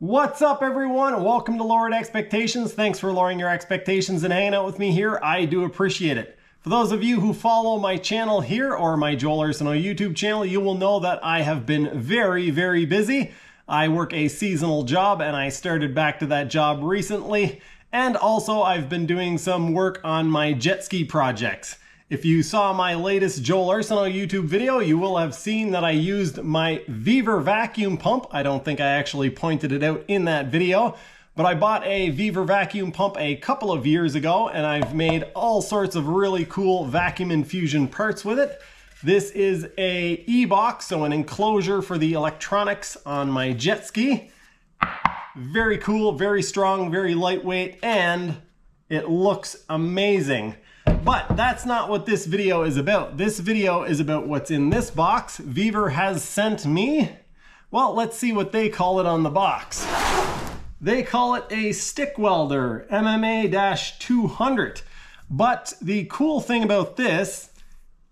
What's up, everyone? Welcome to Lowered Expectations. Thanks for lowering your expectations and hanging out with me here. I do appreciate it. For those of you who follow my channel here or my Joel Arsenault YouTube channel, you will know that I have been very busy. I work a seasonal job and I started back to that job recently. And also I've been doing some work on my jet ski projects. If you saw my latest Joel Arsenault YouTube video, you will have seen that I used my Welding vacuum pump. I don't think I actually pointed it out in that video, but I bought a Welding vacuum pump a couple of years ago, and I've made all sorts of really cool vacuum infusion parts with it. This is a e-box, so an enclosure for the electronics on my jet ski. Very cool, very strong, very lightweight, and it looks amazing. But that's not what this video is about. This video is about what's in this box. Welding has sent me, well, let's see what they call it on the box. They call it a stick welder, MMA-200. But the cool thing about this,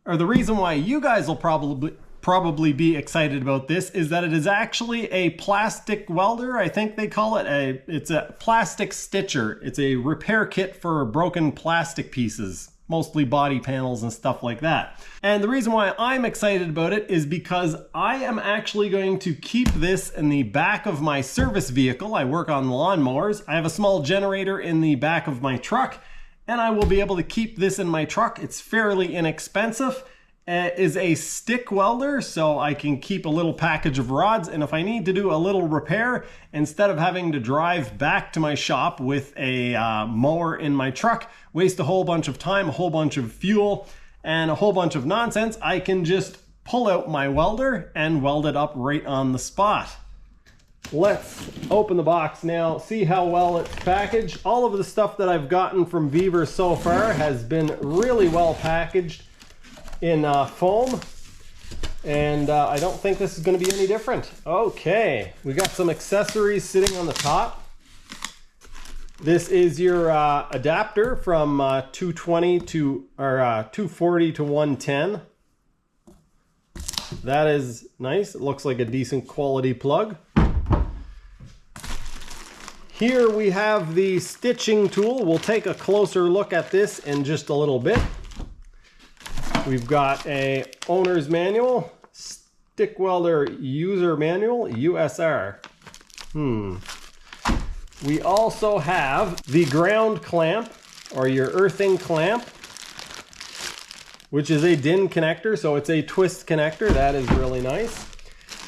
or the reason why you guys will probably be excited about this, is that it is actually a plastic welder. I think they call it it's a plastic stitcher. It's a repair kit for broken plastic pieces, mostly body panels and stuff like that. And the reason why I'm excited about it is because I am actually going to keep this in the back of my service vehicle. I work on lawnmowers. I have a small generator in the back of my truck, and I will be able to keep this in my truck. It's fairly inexpensive. It is a stick welder, so I can keep a little package of rods, and if I need to do a little repair, instead of having to drive back to my shop with a mower in my truck, waste a whole bunch of time, a whole bunch of fuel, and a whole bunch of nonsense, I can just pull out my welder and weld it up right on the spot. Let's open the box now, see how well it's packaged. All of the stuff that I've gotten from Welding so far has been really well packaged in foam, and I don't think this is going to be any different. Okay, we got some accessories sitting on the top. This is your adapter from 220 to or 240 to 110. That is nice. It looks like a decent quality plug. Here we have the stitching tool. We'll take a closer look at this in just a little bit. We've got a owner's manual, stick welder user manual, USR. We also have the ground clamp, or your earthing clamp, which is a DIN connector, so it's a twist connector. That is really nice.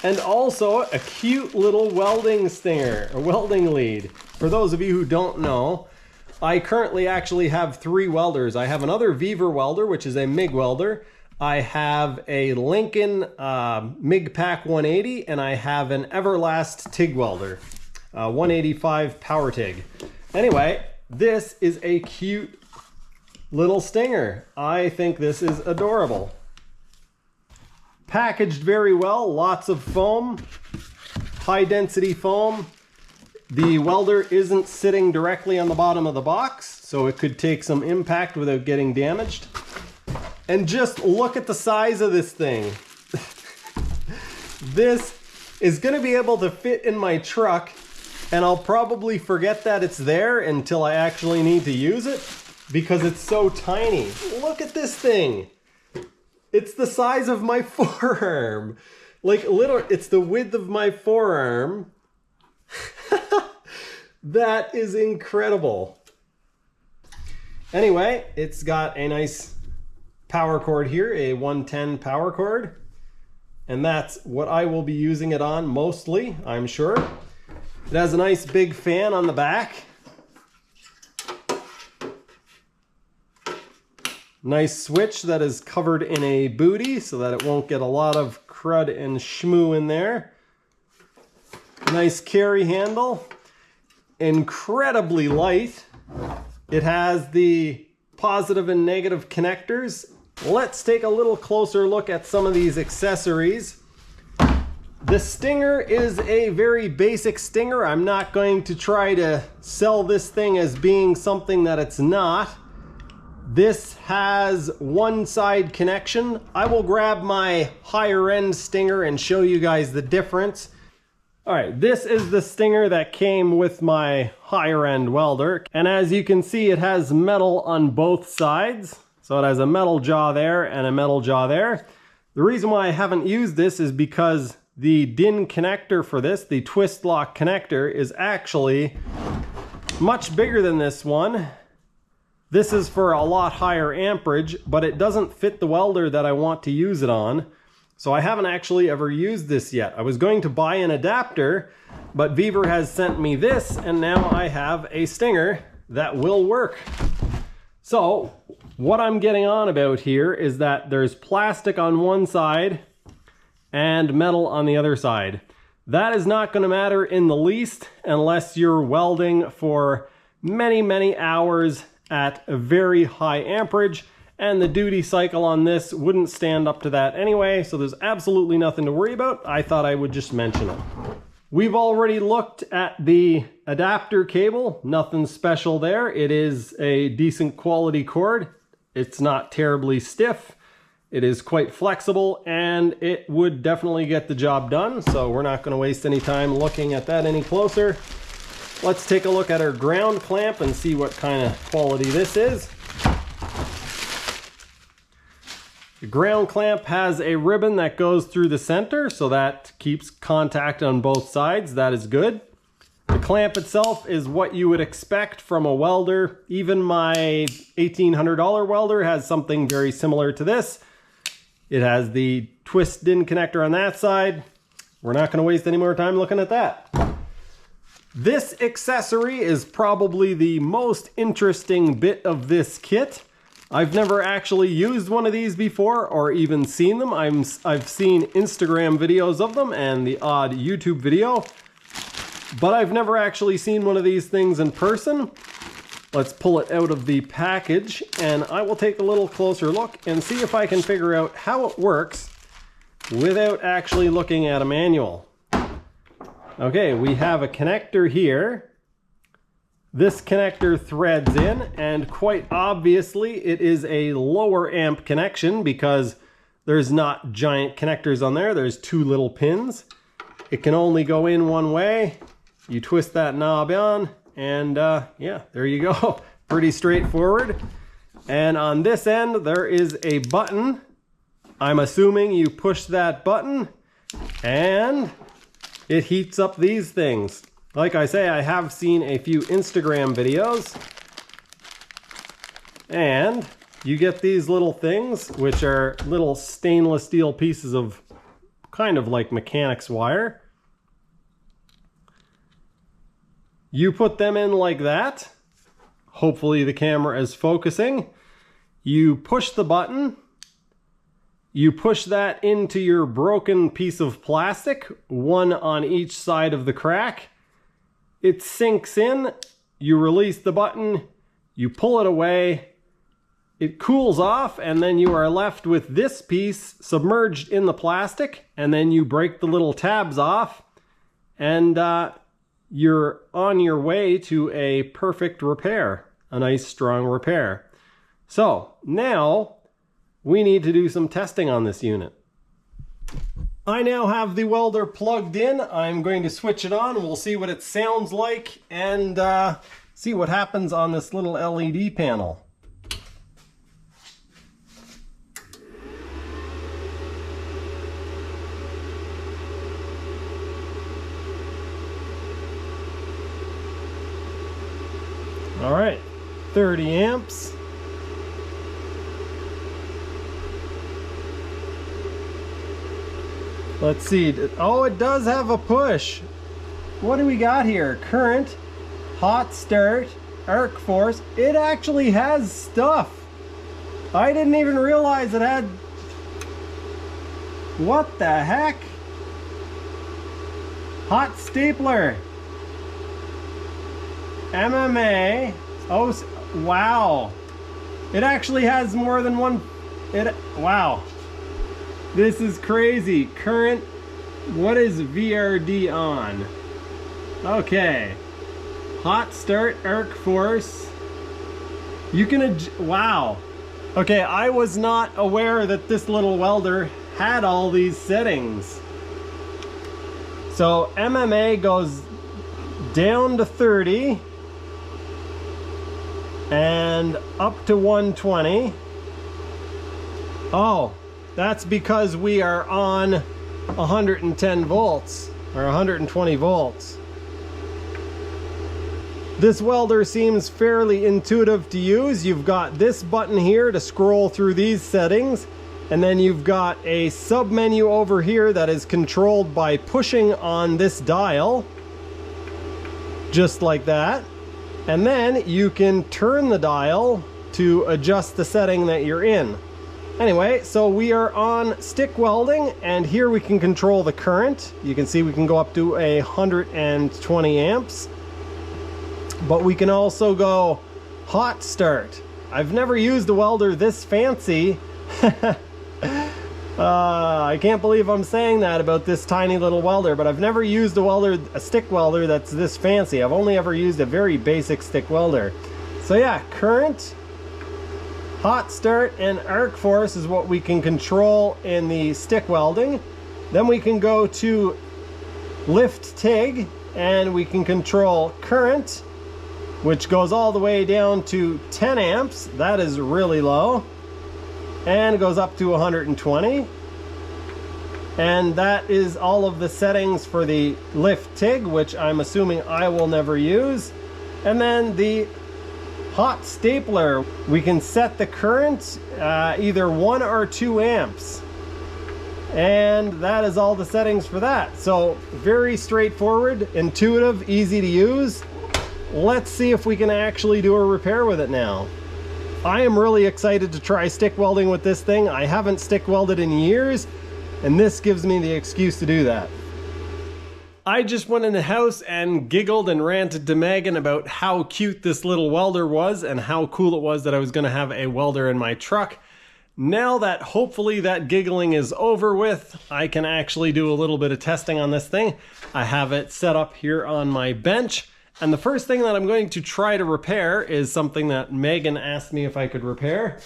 And also a cute little welding stinger, a welding lead. For those of you who don't know, I currently actually have 3 welders. I have another Welding welder, which is a MIG welder. I have a Lincoln MIG Pack 180, and I have an Everlast TIG welder, 185 power TIG. Anyway, this is a cute little stinger. I think this is adorable. Packaged very well, lots of foam, high density foam. The welder isn't sitting directly on the bottom of the box, so it could take some impact without getting damaged. And just look at the size of this thing. This is going to be able to fit in my truck, and I'll probably forget that it's there until I actually need to use it because it's so tiny. Look at this thing. It's the size of my forearm. Like, literally, it's the width of my forearm. That is incredible. Anyway, it's got a nice power cord here, a 110 power cord, and that's what I will be using it on mostly, I'm sure. It has a nice big fan on the back. Nice switch that is covered in a booty so that it won't get a lot of crud and schmoo in there. Nice carry handle. Incredibly light. It has the positive and negative connectors. Let's take a little closer look at some of these accessories. The stinger is a very basic stinger. I'm not going to try to sell this thing as being something that it's not. This has one side connection. I will grab my higher end stinger and show you guys the difference. All right, this is the stinger that came with my higher end welder. And as you can see, it has metal on both sides. So it has a metal jaw there and a metal jaw there. The reason why I haven't used this is because the DIN connector for this, the twist lock connector, is actually much bigger than this one. This is for a lot higher amperage, but it doesn't fit the welder that I want to use it on. So I haven't actually ever used this yet. I was going to buy an adapter, but Weaver has sent me this, and now I have a stinger that will work. So what I'm getting on about here is that there's plastic on one side and metal on the other side. That is not going to matter in the least unless you're welding for many, many hours at a very high amperage. And the duty cycle on this wouldn't stand up to that anyway, so there's absolutely nothing to worry about. I thought I would just mention it. We've already looked at the adapter cable, nothing special there. It is a decent quality cord. It's not terribly stiff. It is quite flexible, and it would definitely get the job done, so we're not going to waste any time looking at that any closer. Let's take a look at our ground clamp and see what kind of quality this is. The ground clamp has a ribbon that goes through the center, so that keeps contact on both sides. That is good. The clamp itself is what you would expect from a welder. Even my $1,800 welder has something very similar to this. It has the twist DIN connector on that side. We're not going to waste any more time looking at that. This accessory is probably the most interesting bit of this kit. I've never actually used one of these before or even seen them. I've seen Instagram videos of them and the odd YouTube video, but I've never actually seen one of these things in person. Let's pull it out of the package and I will take a little closer look and see if I can figure out how it works without actually looking at a manual. Okay, we have a connector here. This connector threads in, and quite obviously it is a lower amp connection because there's not giant connectors on there. There's two little pins. It can only go in one way. You twist that knob on, and yeah, there you go. Pretty straightforward. And on this end, there is a button. I'm assuming you push that button, and it heats up these things. Like I say, I have seen a few Instagram videos, and you get these little things, which are little stainless steel pieces of kind of like mechanics wire. You put them in like that. Hopefully the camera is focusing. You push the button. You push that into your broken piece of plastic, one on each side of the crack. It sinks in, you release the button, you pull it away, it cools off, and then you are left with this piece submerged in the plastic, and then you break the little tabs off, and you're on your way to a perfect repair, a nice strong repair. So now we need to do some testing on this unit. I now have the welder plugged in. I'm going to switch it on. We'll see what it sounds like and see what happens on this little LED panel. All right, 30 amps. Let's see. Oh, it does have a push. What do we got here? Current, hot start, arc force. It actually has stuff. I didn't even realize it had... What the heck? Hot stapler. MMA. Oh, wow. It actually has more than one... Wow. This is crazy. Current, what is VRD on? Okay. Hot start, arc force. You can, wow. Okay, I was not aware that this little welder had all these settings. So MMA goes down to 30 and up to 120. Oh, that's because we are on 110 volts or 120 volts. This welder seems fairly intuitive to use. You've got this button here to scroll through these settings, and then you've got a sub menu over here that is controlled by pushing on this dial, just like that. And then you can turn the dial to adjust the setting that you're in. Anyway, so we are on stick welding, and here we can control the current. You can see we can go up to 120 amps. But we can also go hot start. I've never used a welder this fancy. I can't believe I'm saying that about this tiny little welder, but I've never used a stick welder that's this fancy. I've only ever used a very basic stick welder. So yeah, current, hot start, and arc force is what we can control in the stick welding. Then we can go to lift TIG, and we can control current, which goes all the way down to 10 amps. That is really low. And it goes up to 120. And that is all of the settings for the lift TIG, which I'm assuming I will never use. And then the hot stapler, we can set the current either 1 or 2 amps. And that is all the settings for that. So very straightforward, intuitive, easy to use. Let's see if we can actually do a repair with it now. I am really excited to try stick welding with this thing. I haven't stick welded in years, and this gives me the excuse to do that. I just went in the house and giggled and ranted to Megan about how cute this little welder was and how cool it was that I was going to have a welder in my truck. Now that hopefully that giggling is over with, I can actually do a little bit of testing on this thing. I have it set up here on my bench. And the first thing that I'm going to try to repair is something that Megan asked me if I could repair.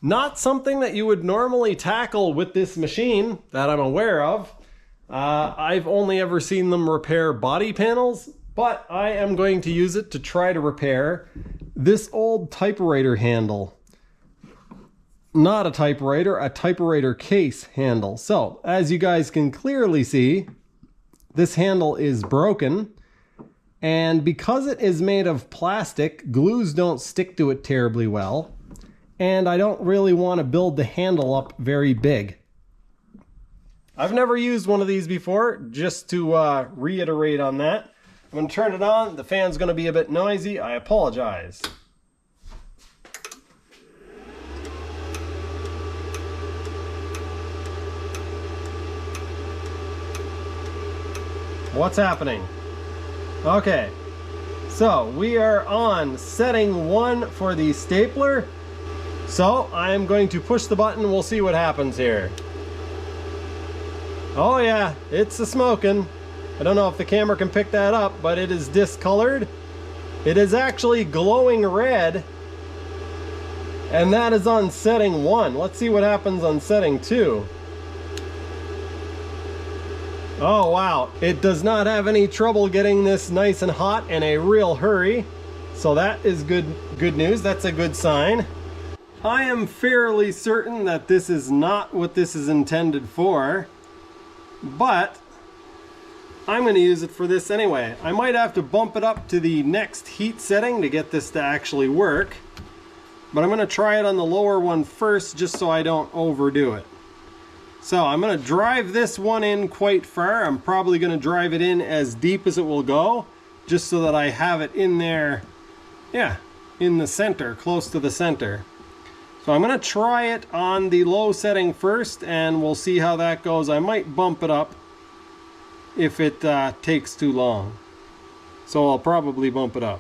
Not something that you would normally tackle with this machine that I'm aware of. I've only ever seen them repair body panels, but I am going to use it to try to repair this old typewriter handle. Not a typewriter case handle. So, as you guys can clearly see, this handle is broken. And because it is made of plastic, glues don't stick to it terribly well. And I don't really want to build the handle up very big. I've never used one of these before, just to reiterate on that. I'm going to turn it on. The fan's going to be a bit noisy. I apologize. What's happening? Okay, so we are on setting 1 for the stapler. So I'm going to push the button. We'll see what happens here. Oh yeah, it's a smoking. I don't know if the camera can pick that up, but it is discolored. It is actually glowing red. And that is on setting 1. Let's see what happens on setting 2. Oh wow, it does not have any trouble getting this nice and hot in a real hurry. So that is good news. That's a good sign. I am fairly certain that this is not what this is intended for, but I'm going to use it for this anyway. I might have to bump it up to the next heat setting to get this to actually work, but I'm going to try it on the lower one first just so I don't overdo it. So I'm going to drive this one in quite far. I'm probably going to drive it in as deep as it will go, just so that I have it in there, yeah, in the center, close to the center. So I'm going to try it on the low setting first, and we'll see how that goes. I might bump it up if it takes too long. So I'll probably bump it up.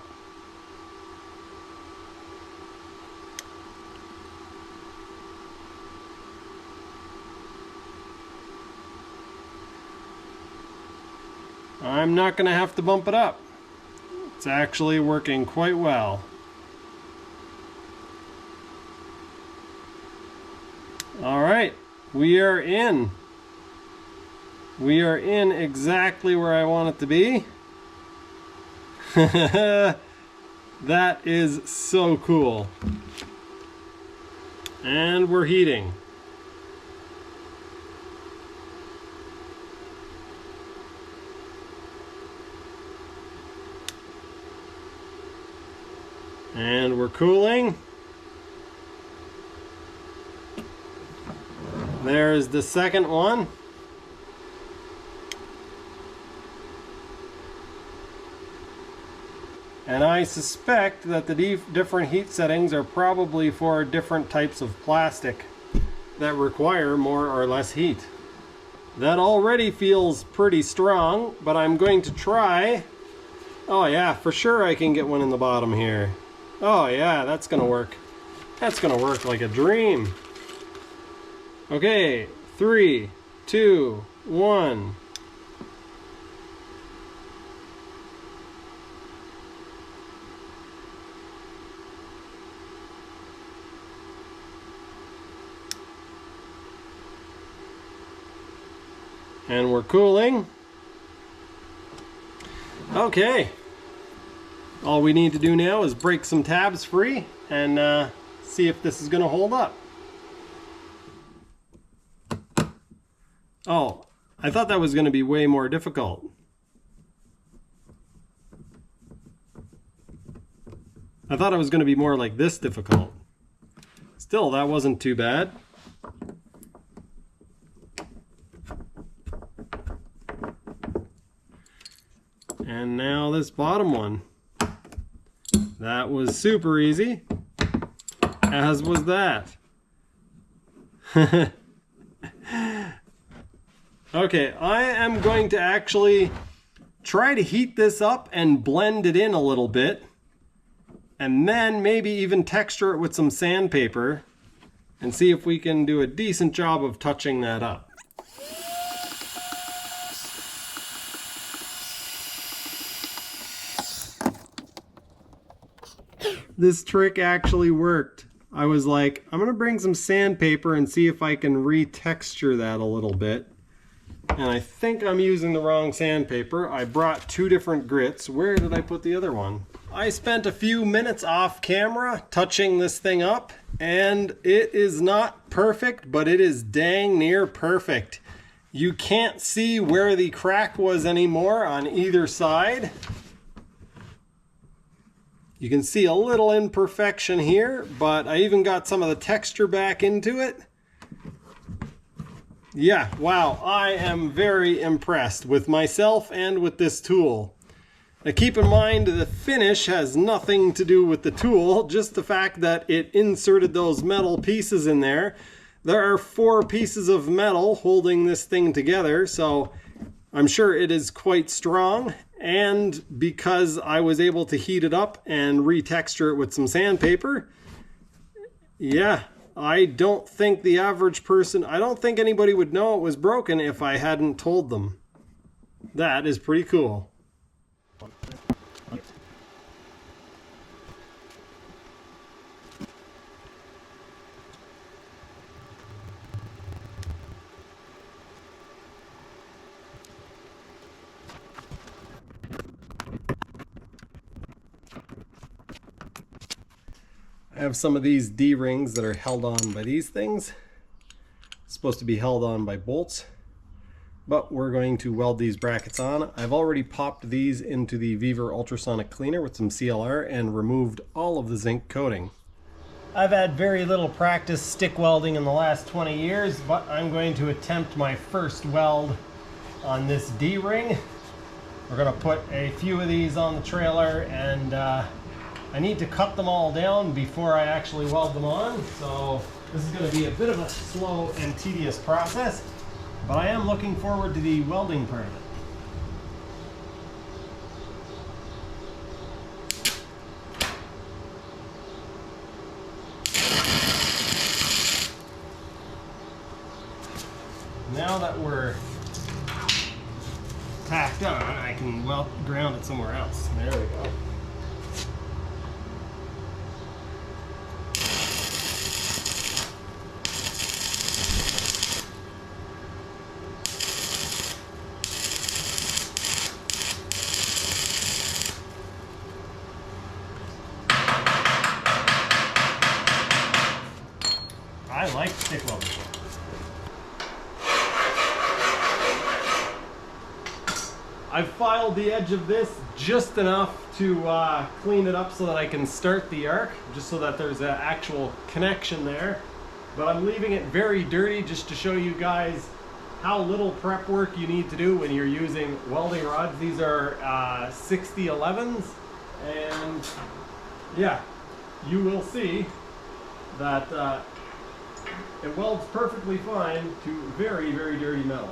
I'm not going to have to bump it up. It's actually working quite well. All right, we are in. We are in exactly where I want it to be. That is so cool. And we're heating. And we're cooling. There's the second one. And I suspect that the different heat settings are probably for different types of plastic that require more or less heat. That already feels pretty strong, but I'm going to try. Oh yeah, for sure I can get one in the bottom here. Oh yeah, that's gonna work. That's gonna work like a dream. Okay, 3, 2, 1. And we're cooling. Okay. All we need to do now is break some tabs free and see if this is going to hold up. Oh, I thought that was going to be way more difficult. I thought it was going to be more like this difficult. Still, that wasn't too bad. And now this bottom one. That was super easy, as was that. Okay, I am going to actually try to heat this up and blend it in a little bit, and then maybe even texture it with some sandpaper and see if we can do a decent job of touching that up. This trick actually worked. I was like, I'm gonna bring some sandpaper and see if I can retexture that a little bit. And I think I'm using the wrong sandpaper. I brought 2 different grits. Where did I put the other one? I spent a few minutes off camera touching this thing up, and it is not perfect, but it is dang near perfect. You can't see where the crack was anymore on either side. You can see a little imperfection here, but I even got some of the texture back into it. Yeah, wow, I am very impressed with myself and with this tool. Now keep in mind the finish has nothing to do with the tool, just the fact that it inserted those metal pieces in there. There are 4 pieces of metal holding this thing together, so I'm sure it is quite strong. And because I was able to heat it up and retexture it with some sandpaper, yeah, I don't think the average person, I don't think anybody would know it was broken if I hadn't told them. That is pretty cool. I have some of these D-rings that are held on by these things. It's supposed to be held on by bolts, but we're going to weld these brackets on. I've already popped these into the Weaver ultrasonic cleaner with some CLR and removed all of the zinc coating. I've had very little practice stick welding in the last 20 years, but I'm going to attempt my first weld on this D-ring. We're going to put a few of these on the trailer, and I need to cut them all down before I actually weld them on, so this is going to be a bit of a slow and tedious process, but I am looking forward to the welding part of it. Now that we're tacked on, I can ground it somewhere else. There we go. I like stick welding. I've filed the edge of this just enough to clean it up so that I can start the arc, just so that there's an actual connection there. But I'm leaving it very dirty just to show you guys how little prep work you need to do when you're using welding rods. These are 6011s, and yeah, you will see that it welds perfectly fine to very, very dirty metal.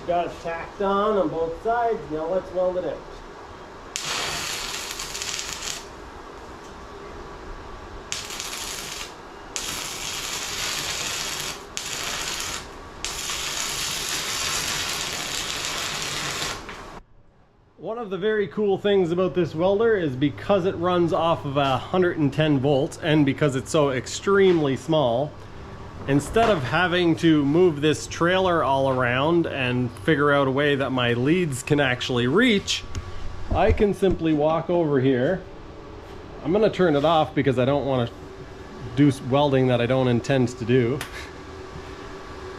Got it tacked on both sides. Now let's weld it out. One of the very cool things about this welder is because it runs off of 110 volts and because it's so extremely small, instead of having to move this trailer all around and figure out a way that my leads can actually reach, I can simply walk over here. I'm going to turn it off because I don't want to do welding that I don't intend to do.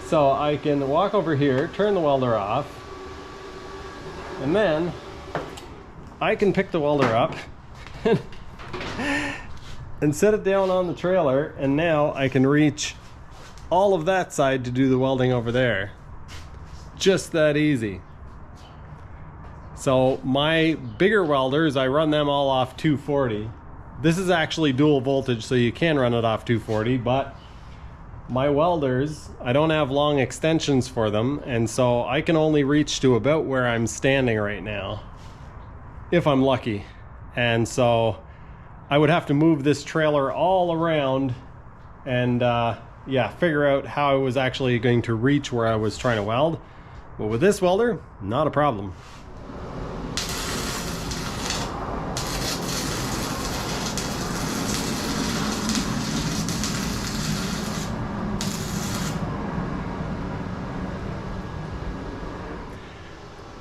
So I can walk over here, turn the welder off, and then I can pick the welder up and set it down on the trailer, and now I can reach all of that side to do the welding over there. Just that easy. So my bigger welders, I run them all off 240. This is actually dual voltage, so you can run it off 240, but my welders, I don't have long extensions for them, and so I can only reach to about where I'm standing right now, if I'm lucky. And so I would have to move this trailer all around and yeah, figure out how I was actually going to reach where I was trying to weld. But with this welder, not a problem.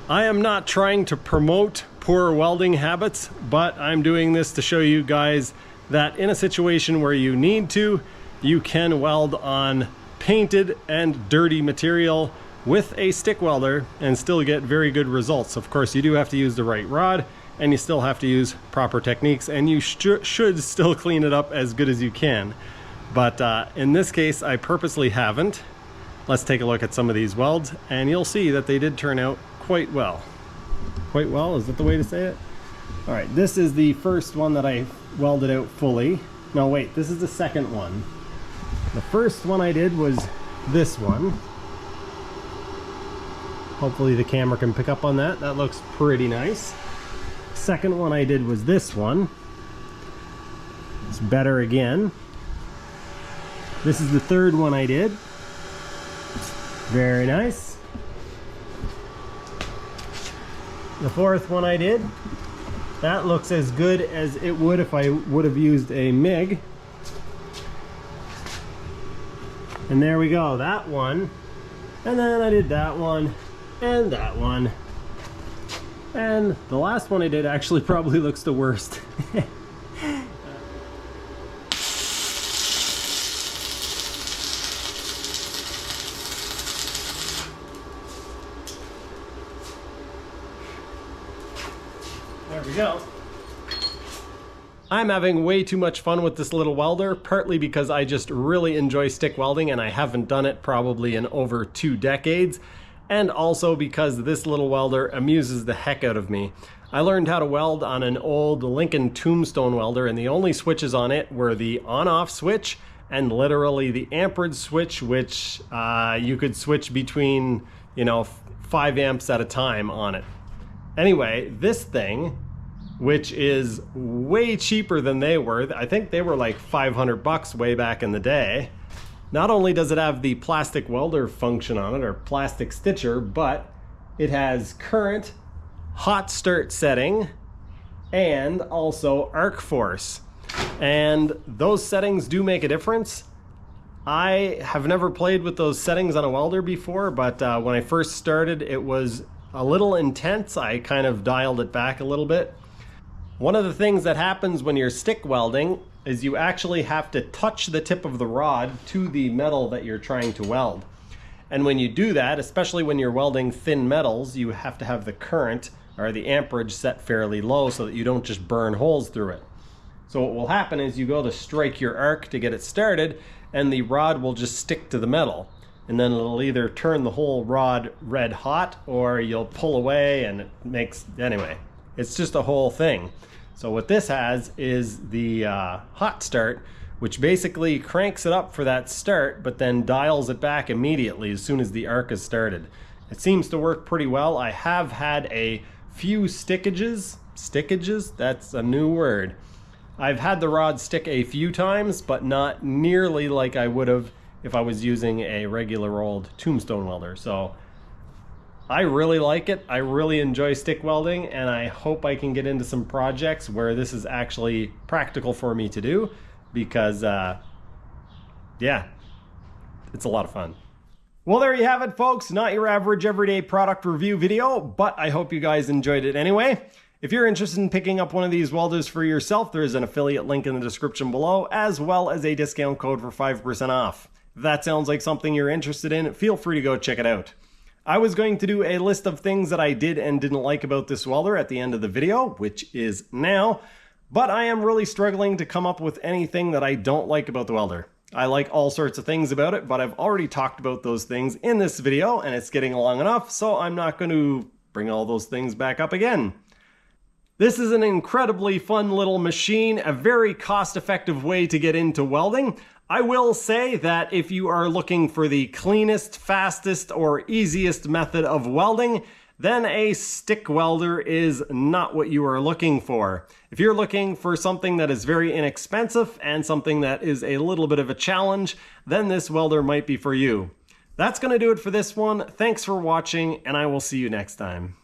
I am not trying to promote poor welding habits, but I'm doing this to show you guys that in a situation where you need to, you can weld on painted and dirty material with a stick welder and still get very good results. Of course, you do have to use the right rod, and you still have to use proper techniques, and you should still clean it up as good as you can. But in this case, I purposely haven't. Let's take a look at some of these welds, and you'll see that they did turn out quite well. Quite well, is that the way to say it? All right, this is the first one that I welded out fully. No, wait, this is the second one. The first one I did was this one. Hopefully the camera can pick up on that. That looks pretty nice. Second one I did was this one. It's better again. This is the third one I did. Very nice. The fourth one I did. That looks as good as it would if I would have used a MIG. And there we go, that one. And then I did that one, and that one. And the last one I did actually probably looks the worst. There we go. I'm having way too much fun with this little welder, partly because I just really enjoy stick welding and I haven't done it probably in over 2 decades, and also because this little welder amuses the heck out of me. I learned how to weld on an old Lincoln Tombstone welder, and the only switches on it were the on-off switch and literally the amperage switch, which you could switch between, 5 amps at a time on it. Anyway, this thing, which is way cheaper than they were. I think they were like $500 way back in the day. Not only does it have the plastic welder function on it, or plastic stitcher, but it has current, hot start setting, and also arc force. And those settings do make a difference. I have never played with those settings on a welder before, but when I first started, it was a little intense. I kind of dialed it back a little bit. One of the things that happens when you're stick welding is you actually have to touch the tip of the rod to the metal that you're trying to weld. And when you do that, especially when you're welding thin metals, you have to have the current or the amperage set fairly low so that you don't just burn holes through it. So what will happen is you go to strike your arc to get it started, and the rod will just stick to the metal. And then it'll either turn the whole rod red hot, or you'll pull away and it makes, anyway, it's just a whole thing. So what this has is the hot start, which basically cranks it up for that start, but then dials it back immediately as soon as the arc is started. It seems to work pretty well. I have had a few stickages, that's a new word. I've had the rod stick a few times, but not nearly like I would have if I was using a regular old tombstone welder. So I really like it. I really enjoy stick welding, and I hope I can get into some projects where this is actually practical for me to do, because yeah, it's a lot of fun. Well, there you have it, folks. Not your average everyday product review video, but I hope you guys enjoyed it anyway. If you're interested in picking up one of these welders for yourself, there is an affiliate link in the description below, as well as a discount code for 5% off. If that sounds like something you're interested in, feel free to go check it out. I was going to do a list of things that I did and didn't like about this welder at the end of the video, which is now, but I am really struggling to come up with anything that I don't like about the welder. I like all sorts of things about it, but I've already talked about those things in this video, and it's getting long enough, so I'm not going to bring all those things back up again. This is an incredibly fun little machine, a very cost-effective way to get into welding. I will say that if you are looking for the cleanest, fastest, or easiest method of welding, then a stick welder is not what you are looking for. If you're looking for something that is very inexpensive and something that is a little bit of a challenge, then this welder might be for you. That's going to do it for this one. Thanks for watching, and I will see you next time.